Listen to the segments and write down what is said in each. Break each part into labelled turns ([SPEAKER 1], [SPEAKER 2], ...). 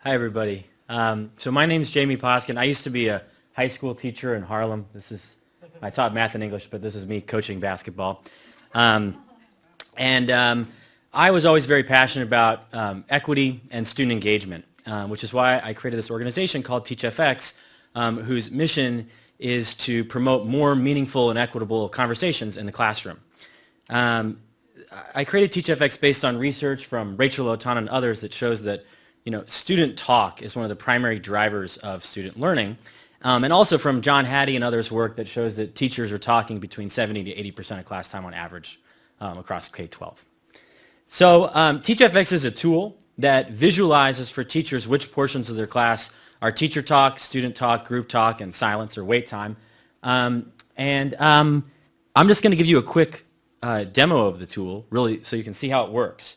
[SPEAKER 1] Hi, everybody. So my name's Jamie Poskin. I used to be a high school teacher in Harlem. I taught math and English, but this is me coaching basketball. And I was always very passionate about equity and student engagement, which is why I created this organization called TeachFX, whose mission is to promote more meaningful and equitable conversations in the classroom. I created TeachFX based on research from Rachel Otana and others that shows that student talk is one of the primary drivers of student learning. And also from John Hattie and others' work that shows that teachers are talking between 70 to 80% of class time on average across K-12. So TeachFX is a tool that visualizes for teachers which portions of their class are teacher talk, student talk, group talk, and silence or wait time. I'm just going to give you a quick demo of the tool, really, so you can see how it works.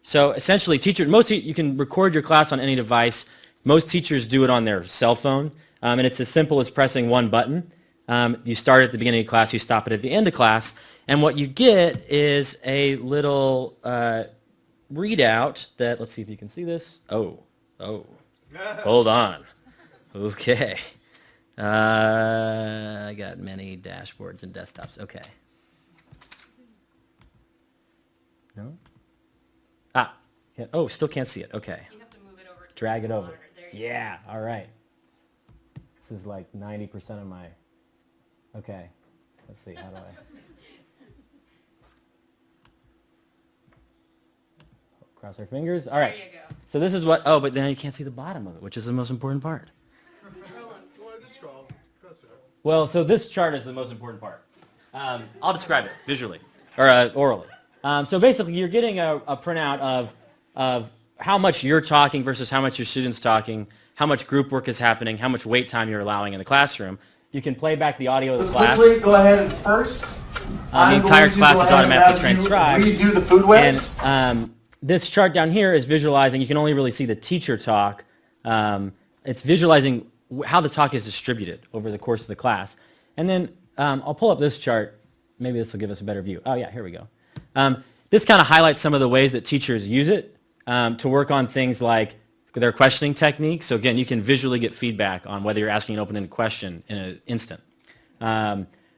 [SPEAKER 1] So essentially, you can record your class on any device. Most teachers do it on their cell phone, and it's as simple as pressing one button. You start at the beginning of class, you stop it at the end of class, and what you get is a little readout that, let's see if you can see this. Oh, hold on. Okay. I got many dashboards and desktops. Okay. No? Still can't see it. Okay.
[SPEAKER 2] You have to move it over.
[SPEAKER 1] Drag it over.
[SPEAKER 2] Yeah,
[SPEAKER 1] all right. This is like 90% of my, okay. Let's see, how do I? Cross our fingers. All right.
[SPEAKER 2] There you go.
[SPEAKER 1] So this is but then you can't see the bottom of it, which is the most important part. Well, so this chart is the most important part. I'll describe it visually, or orally. So basically, you're getting a printout of how much you're talking versus how much your student's talking, how much group work is happening, how much wait time you're allowing in the classroom. You can play back the audio of the class.
[SPEAKER 3] Quickly, go ahead and first.
[SPEAKER 1] The entire class is automatically transcribed.
[SPEAKER 3] Redo the food webs.
[SPEAKER 1] And this chart down here is visualizing. You can only really see the teacher talk. It's visualizing how the talk is distributed over the course of the class. And then I'll pull up this chart. Maybe this will give us a better view. Oh, yeah, here we go. This kind of highlights some of the ways that teachers use it to work on things like their questioning technique. So again, you can visually get feedback on whether you're asking an open-ended question in an instant.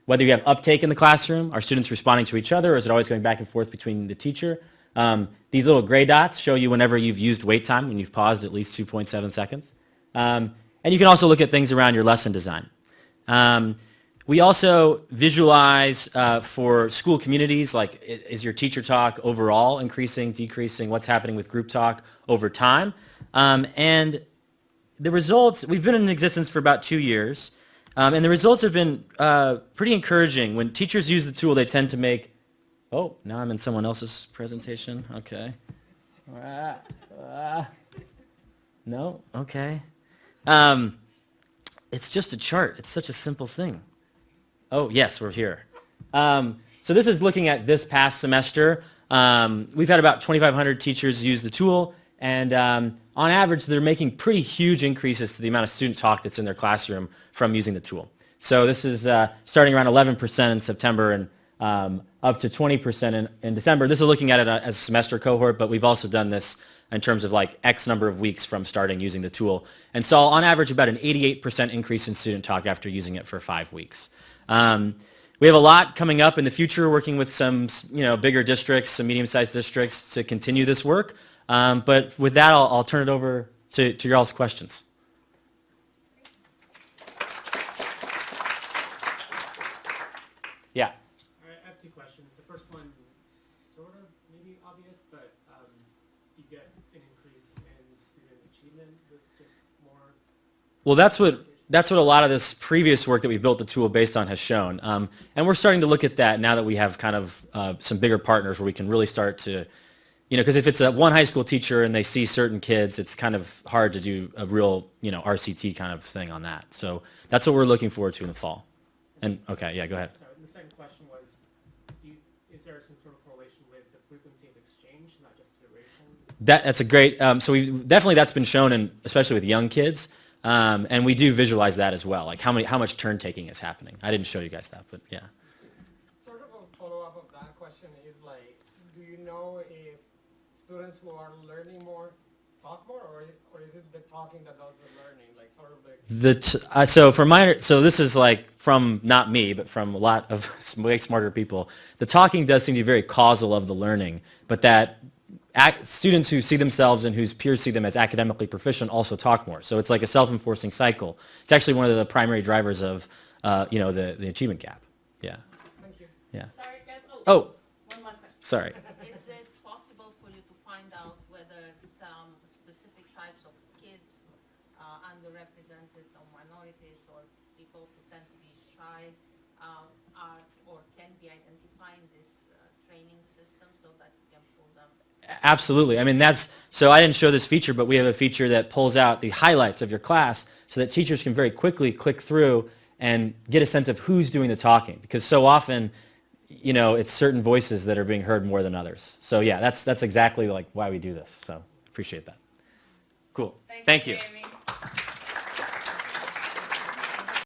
[SPEAKER 1] Whether you have uptake in the classroom, are students responding to each other, or is it always going back and forth between the teacher? These little gray dots show you whenever you've used wait time, when you've paused at least 2.7 seconds. And you can also look at things around your lesson design. We also visualize for school communities, like is your teacher talk overall increasing, decreasing, what's happening with group talk over time. And the results, we've been in existence for about 2 years, and the results have been pretty encouraging. When teachers use the tool, they tend to make, now I'm in someone else's presentation, okay. No, okay. It's just a chart, it's such a simple thing. Oh, yes, we're here. So this is looking at this past semester. We've had about 2,500 teachers use the tool, and on average, they're making pretty huge increases to the amount of student talk that's in their classroom from using the tool. So this is starting around 11% in September and up to 20% in December. This is looking at it as a semester cohort, but we've also done this in terms of like X number of weeks from starting using the tool, and saw on average about an 88% increase in student talk after using it for 5 weeks. We have a lot coming up in the future, working with some bigger districts, some medium-sized districts to continue this work. But with that, I'll turn it over to your all's questions. Yeah.
[SPEAKER 4] I have 2 questions. The first one sort of maybe obvious, but do you get an increase in student achievement with just more?
[SPEAKER 1] Well, that's what a lot of this previous work that we built the tool based on has shown. And we're starting to look at that now that we have kind of some bigger partners where we can really start to, because if it's one high school teacher and they see certain kids, it's kind of hard to do a real, RCT kind of thing on that. So that's what we're looking forward to in the fall. And okay, yeah, go ahead.
[SPEAKER 4] Sorry, the second question was, is there some sort of correlation with the frequency of exchange, not just the duration?
[SPEAKER 1] That's a great, so that's been shown, especially with young kids. And we do visualize that as well, like how much turn taking is happening. I didn't show you guys that, but yeah.
[SPEAKER 5] Sort of a follow-up of that question is like, do you know if students who are learning more talk more, or is it the talking that does the learning, like sort of like?
[SPEAKER 1] So this is like from not me, but from a lot of way smarter people. The talking does seem to be very causal of the learning, but that students who see themselves and whose peers see them as academically proficient also talk more. So it's like a self-enforcing cycle. It's actually one of the primary drivers of the achievement gap. Yeah.
[SPEAKER 5] Thank you.
[SPEAKER 1] Yeah.
[SPEAKER 2] Sorry, guys.
[SPEAKER 1] Oh,
[SPEAKER 2] One last question.
[SPEAKER 1] sorry.
[SPEAKER 2] Is it possible for you to find out whether some specific types of kids, underrepresented, some minorities, or people who tend to be shy, are or can be identified in this training system so that you can pull them?
[SPEAKER 1] Absolutely. I mean, so I didn't show this feature, but we have a feature that pulls out the highlights of your class so that teachers can very quickly click through and get a sense of who's doing the talking. Because so often, it's certain voices that are being heard more than others. So yeah, that's exactly like why we do this. So appreciate that. Cool. Thank you.
[SPEAKER 2] Jamie.